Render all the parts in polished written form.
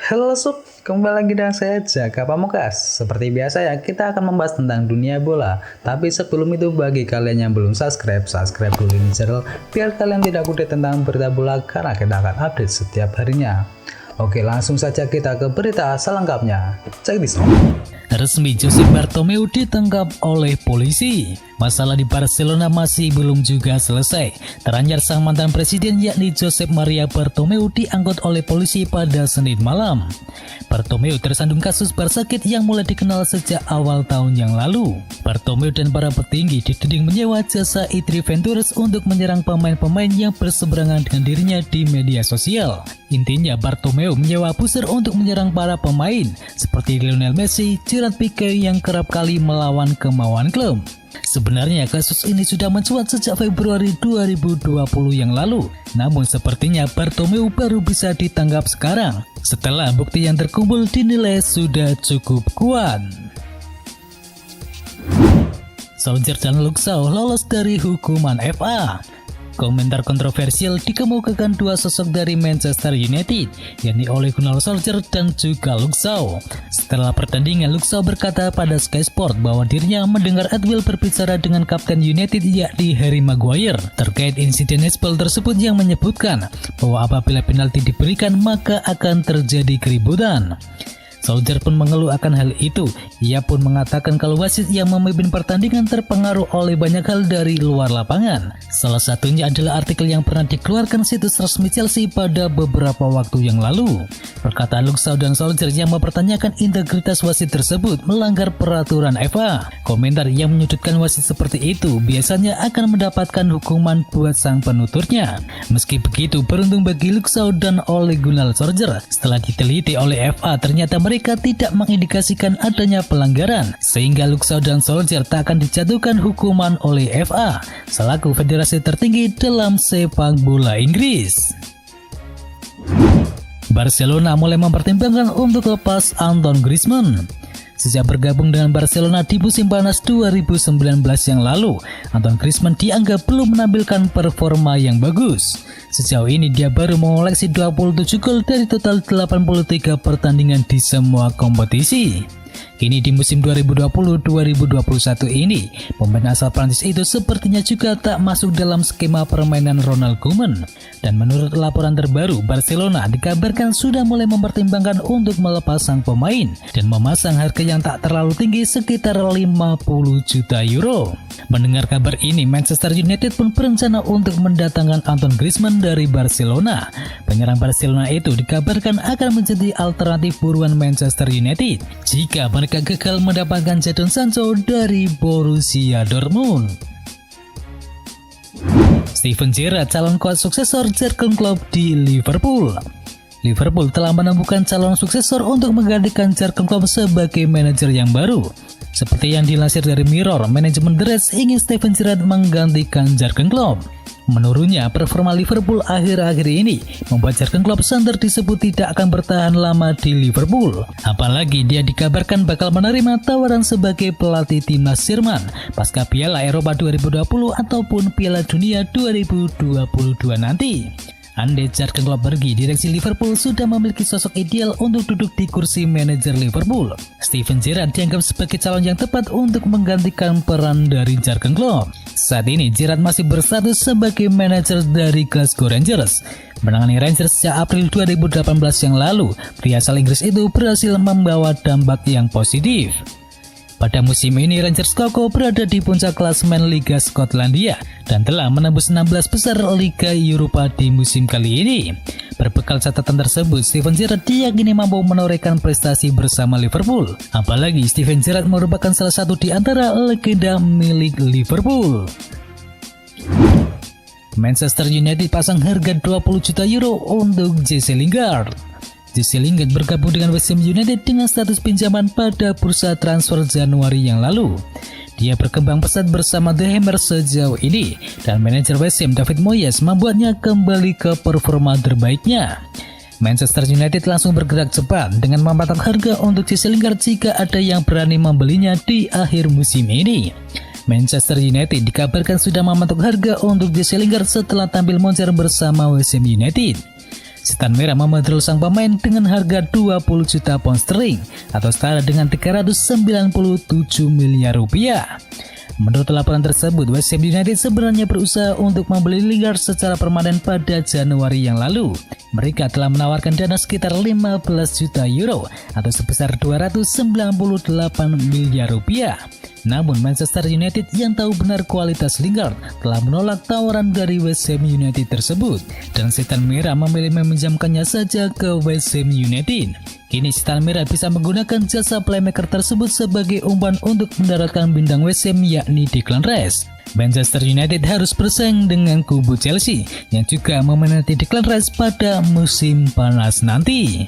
Halo Sob, kembali lagi dengan saya Jaka Pamungkas. Seperti biasa ya, kita akan membahas tentang dunia bola. Tapi sebelum itu bagi kalian yang belum subscribe dulu ini channel biar kalian tidak update tentang berita bola karena kita akan update setiap harinya. Oke, langsung saja kita ke berita selengkapnya. Check this out. Resmi Jose Bartomeu ditangkap oleh polisi. Masalah di Barcelona masih belum juga selesai. Teranyar sang mantan presiden yakni Josep Maria Bartomeu diangkut oleh polisi pada Senin malam. Bartomeu tersandung kasus bersakit yang mulai dikenal sejak awal tahun yang lalu. Bartomeu dan para petinggi dituding menyewa jasa Idri Ventures untuk menyerang pemain-pemain yang berseberangan dengan dirinya di media sosial. Intinya Bartomeu menyewa pusher untuk menyerang para pemain seperti Lionel Messi, Gerard Pique yang kerap kali melawan kemauan klub. Sebenarnya kasus ini sudah mencuat sejak Februari 2020 yang lalu. Namun sepertinya Bartomeu baru bisa ditangkap sekarang setelah bukti yang terkumpul dinilai sudah cukup kuat. Solskjaer dan Luxau lolos dari hukuman FA. Komentar kontroversial dikemukakan dua sosok dari Manchester United, yakni Ole Gunnar Solskjaer dan juga Luxau. Setelah pertandingan, Luxau berkata pada Sky Sport bahwa dirinya mendengar Edwill berbicara dengan kapten United yakni Harry Maguire terkait insiden netball tersebut yang menyebutkan bahwa apabila penalti diberikan maka akan terjadi keributan. Solskjaer pun mengeluh akan hal itu. Ia pun mengatakan kalau wasit yang memimpin pertandingan terpengaruh oleh banyak hal dari luar lapangan. Salah satunya adalah artikel yang pernah dikeluarkan situs resmi Chelsea pada beberapa waktu yang lalu. Perkataan Luxau dan Solskjaer yang mempertanyakan integritas wasit tersebut melanggar peraturan FA. Komentar yang menyudutkan wasit seperti itu biasanya akan mendapatkan hukuman buat sang penuturnya. Meski begitu, beruntung bagi Luxau dan Ole Gunnar Solskjaer, setelah diteliti oleh FA ternyata mereka tidak mengindikasikan adanya pelanggaran, sehingga Luxau dan Solskjaer tak akan dijatuhkan hukuman oleh FA selaku federasi tertinggi dalam sepak bola Inggris. Barcelona mulai mempertimbangkan untuk lepas Antoine Griezmann. Sejak bergabung dengan Barcelona di musim panas 2019 yang lalu, Antoine Griezmann dianggap belum menampilkan performa yang bagus. Sejauh ini dia baru mengoleksi 27 gol dari total 83 pertandingan di semua kompetisi. Kini di musim 2020-2021 ini, pemain asal Prancis itu sepertinya juga tak masuk dalam skema permainan Ronald Koeman. Dan menurut laporan terbaru, Barcelona dikabarkan sudah mulai mempertimbangkan untuk melepas sang pemain dan memasang harga yang tak terlalu tinggi sekitar 50 juta euro. Mendengar kabar ini, Manchester United pun berencana untuk mendatangkan Antoine Griezmann dari Barcelona. Penyerang Barcelona itu dikabarkan akan menjadi alternatif buruan Manchester United jika mereka gagal mendapatkan Jadon Sancho dari Borussia Dortmund. Steven Gerrard calon kuat suksesor Jurgen Klopp di Liverpool. Liverpool telah menemukan calon suksesor untuk menggantikan Jurgen Klopp sebagai manajer yang baru. Seperti yang dilansir dari Mirror, manajemen The Reds ingin Steven Gerrard menggantikan Jurgen Klopp. Menurutnya, performa Liverpool akhir-akhir ini membuat Jurgen Klopp santer disebut tidak akan bertahan lama di Liverpool. Apalagi dia dikabarkan bakal menerima tawaran sebagai pelatih timnas Jerman pasca Piala Eropa 2020 ataupun Piala Dunia 2022 nanti. Andai Jurgen Klopp pergi, direksi Liverpool sudah memiliki sosok ideal untuk duduk di kursi manajer Liverpool. Steven Gerrard dianggap sebagai calon yang tepat untuk menggantikan peran dari Jurgen Klopp. Saat ini Gerrard masih berstatus sebagai manajer dari Glasgow Rangers. Menangani Rangers sejak April 2018 yang lalu, pria asal Inggris itu berhasil membawa dampak yang positif. Pada musim ini Rangers kokoh berada di puncak klasemen Liga Skotlandia dan telah menembus 16 besar Liga Eropa di musim kali ini. Berbekal catatan tersebut, Steven Gerrard diyakini mampu menorehkan prestasi bersama Liverpool. Apalagi Steven Gerrard merupakan salah satu di antara legenda milik Liverpool. Manchester United pasang harga 20 juta euro untuk Jesse Lingard. Jesse Lingard bergabung dengan West Ham United dengan status pinjaman pada bursa transfer Januari yang lalu. Dia berkembang pesat bersama The Hammers sejauh ini dan manajer West Ham David Moyes membuatnya kembali ke performa terbaiknya. Manchester United langsung bergerak cepat dengan mematok harga untuk Jesse Lingard jika ada yang berani membelinya di akhir musim ini. Manchester United dikabarkan sudah mematok harga untuk Jesse Lingard setelah tampil moncer bersama West Ham United. Setan Merah membandrol sang pemain dengan harga 20 juta pound sterling atau setara dengan 397 miliar rupiah. Menurut laporan tersebut, West Ham United sebenarnya berusaha untuk membeli Lingard secara permanen pada Januari yang lalu. Mereka telah menawarkan dana sekitar 15 juta euro atau sebesar 298 miliar rupiah. Namun Manchester United yang tahu benar kualitas Lingard telah menolak tawaran dari West Ham United tersebut dan Setan Merah memilih meminjamkannya saja ke West Ham United. Kini Setan Merah bisa menggunakan jasa playmaker tersebut sebagai umpan untuk mendaratkan bintang West Ham yakni Declan Rice. Manchester United harus bersaing dengan kubu Chelsea yang juga meminati Declan Rice pada musim panas nanti.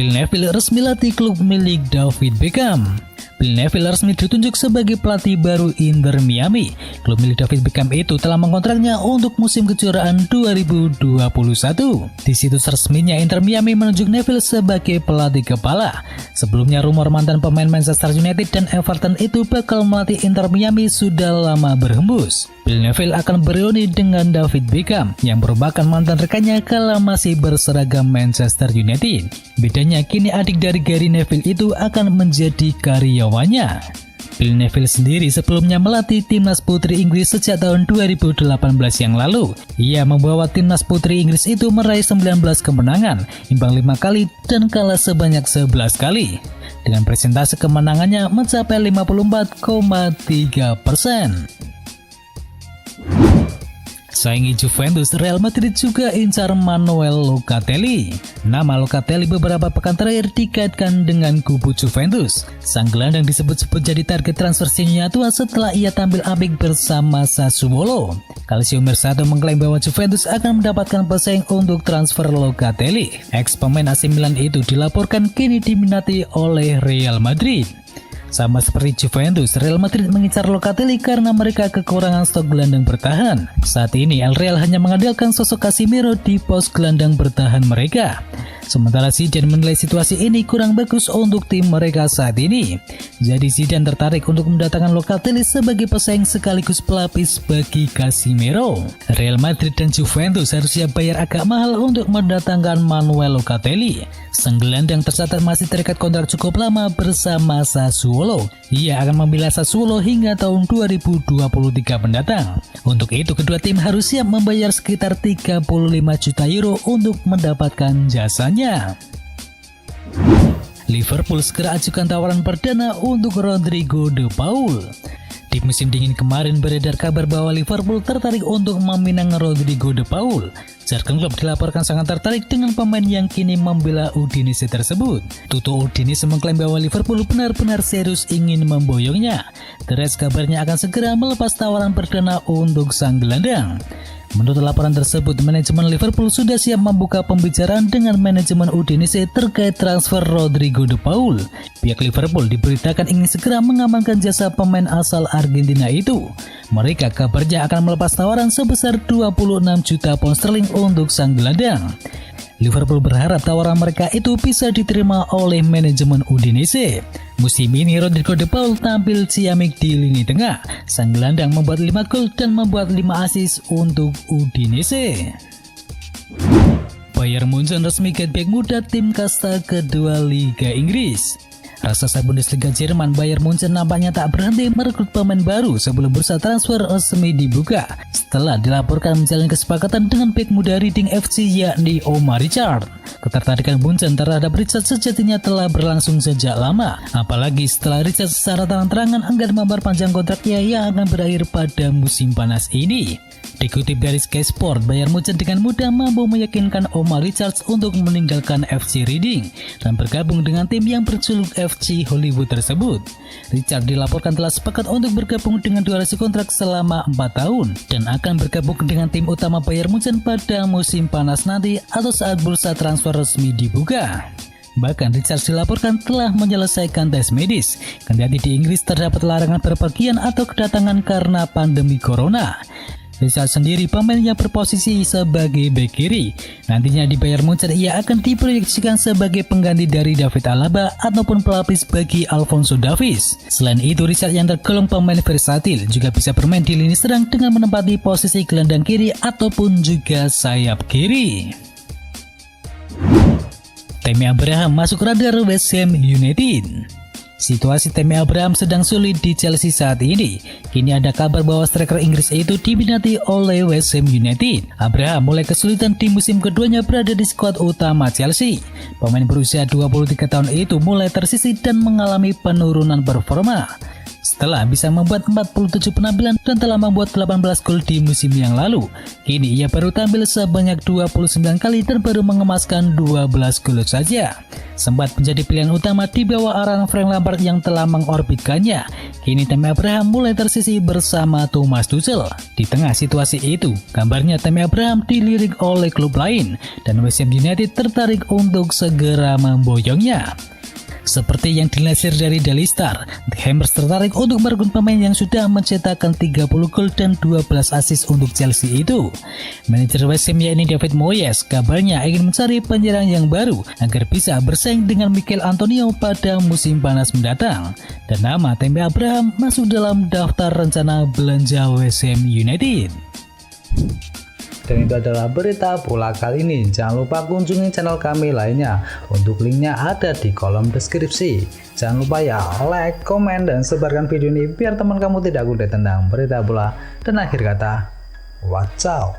Phil Neville resmi latih klub milik David Beckham. Phil Neville resmi ditunjuk sebagai pelatih baru Inter Miami. Klub milik David Beckham itu telah mengontraknya untuk musim kejuaraan 2021. Di situs resminya Inter Miami menunjuk Neville sebagai pelatih kepala. Sebelumnya rumor mantan pemain Manchester United dan Everton itu bakal melatih Inter Miami sudah lama berhembus. Phil Neville akan bereuni dengan David Beckham yang merupakan mantan rekannya kala masih berseragam Manchester United. Bedanya kini adik dari Gary Neville itu akan menjadi karyawannya. Phil Neville sendiri sebelumnya melatih timnas putri Inggris sejak tahun 2018 yang lalu. Ia membawa timnas putri Inggris itu meraih 19 kemenangan, imbang 5 kali dan kalah sebanyak 11 kali. Dengan persentase kemenangannya mencapai 54,3%. Saingi Juventus, Real Madrid juga incar Manuel Locatelli. Nama Locatelli beberapa pekan terakhir dikaitkan dengan kubu Juventus. Sang gelandang disebut-sebut jadi target transfer Senyata setelah ia tampil apik bersama Sassuolo. Calcio Mercato mengklaim bahwa Juventus akan mendapatkan pesaing untuk transfer Locatelli. Ex pemain AC Milan itu dilaporkan kini diminati oleh Real Madrid. Sama seperti Juventus, Real Madrid mengincar Locatelli karena mereka kekurangan stok gelandang bertahan. Saat ini El Real hanya mengandalkan sosok Casemiro di pos gelandang bertahan mereka. Sementara Zidane menilai situasi ini kurang bagus untuk tim mereka saat ini. Jadi Zidane tertarik untuk mendatangkan Locatelli sebagai pesaing sekaligus pelapis bagi Casemiro. Real Madrid dan Juventus harusnya bayar agak mahal untuk mendatangkan Manuel Locatelli. Sang gelandang tercatat masih terikat kontrak cukup lama bersama Sassuolo. Ia akan membela Sassuolo hingga tahun 2023 mendatang. Untuk itu kedua tim harus siap membayar sekitar 35 juta euro untuk mendapatkan jasanya. Liverpool segera ajukan tawaran perdana untuk Rodrigo de Paul. Di musim dingin kemarin beredar kabar bahwa Liverpool tertarik untuk meminang Rodrigo de Paul. Jurgen Klopp dilaporkan sangat tertarik dengan pemain yang kini membela Udinese tersebut. Tutu Udinese mengklaim bahwa Liverpool benar-benar serius ingin memboyongnya. Terus kabarnya akan segera melepas tawaran perdana untuk sang gelandang. Menurut laporan tersebut, manajemen Liverpool sudah siap membuka pembicaraan dengan manajemen Udinese terkait transfer Rodrigo de Paul. Pihak Liverpool diberitakan ingin segera mengamankan jasa pemain asal Argentina itu. Mereka kabarnya akan melepas tawaran sebesar 26 juta pound sterling untuk sang gelandang. Liverpool berharap tawaran mereka itu bisa diterima oleh manajemen Udinese. Musim ini Rodrigo de Paul tampil ciamik di lini tengah. Sang gelandang membuat 5 gol dan membuat 5 assist untuk Udinese. Bayern Munchen resmi get back muda tim kasta kedua Liga Inggris. Raksasa Bundesliga Jerman Bayern Munchen nampaknya tak berhenti merekrut pemain baru sebelum bursa transfer resmi dibuka. Setelah dilaporkan menjalin kesepakatan dengan bek muda Reading FC yakni Omar Richard. Ketertarikan Munchen terhadap Richard sejatinya telah berlangsung sejak lama. Apalagi setelah Richard secara terang-terangan enggan memperpanjang kontraknya yang akan berakhir pada musim panas ini. Dikutip dari Sky Sport, Bayern Munchen dengan mudah mampu meyakinkan Omar Richards untuk meninggalkan FC Reading dan bergabung dengan tim yang berjuluk FC Hollywood tersebut. Richard dilaporkan telah sepakat untuk bergabung dengan durasi kontrak selama 4 tahun dan akan bergabung dengan tim utama Bayern Munchen pada musim panas nanti atau saat bursa transfer resmi dibuka. Bahkan Richards dilaporkan telah menyelesaikan tes medis. Kendati di Inggris terdapat larangan berpergian atau kedatangan karena pandemi corona. Richard sendiri pemain yang berposisi sebagai bek kiri. Nantinya di Bayern Munchen ia akan diproyeksikan sebagai pengganti dari David Alaba ataupun pelapis bagi Alphonso Davies. Selain itu, Richard yang tergolong pemain versatil juga bisa bermain di lini serang dengan menempati posisi gelandang kiri ataupun juga sayap kiri. Tammy Abraham masuk radar West Ham United. Situasi Tammy Abraham sedang sulit di Chelsea saat ini. Kini ada kabar bahwa striker Inggris itu diminati oleh West Ham United. Abraham mulai kesulitan di musim keduanya berada di skuad utama Chelsea. Pemain berusia 23 tahun itu mulai tersisih dan mengalami penurunan performa. Setelah bisa membuat 47 penampilan dan telah membuat 18 gol di musim yang lalu, kini ia baru tampil sebanyak 29 kali dan baru mengemaskan 12 gol saja. Sempat menjadi pilihan utama di bawah arahan Frank Lampard yang telah mengorbitkannya. Kini Tammy Abraham mulai tersisih bersama Thomas Tuchel. Di tengah situasi itu, kabarnya Tammy Abraham dilirik oleh klub lain dan West Ham United tertarik untuk segera memboyongnya. Seperti yang dilansir dari Daily Star, The Hammers tertarik untuk merekrut pemain yang sudah mencetakkan 30 gol dan 12 assist untuk Chelsea itu. Manajer West Ham yakni David Moyes kabarnya ingin mencari penyerang yang baru agar bisa bersaing dengan Mikel Antonio pada musim panas mendatang. Dan nama Tammy Abraham masuk dalam daftar rencana belanja West Ham United. Dan itu adalah berita bola kali ini. Jangan lupa kunjungi channel kami lainnya. Untuk linknya ada di kolom deskripsi. Jangan lupa ya like, komen, dan sebarkan video ini biar teman kamu tidak update tentang berita bola. Dan akhir kata, wacau.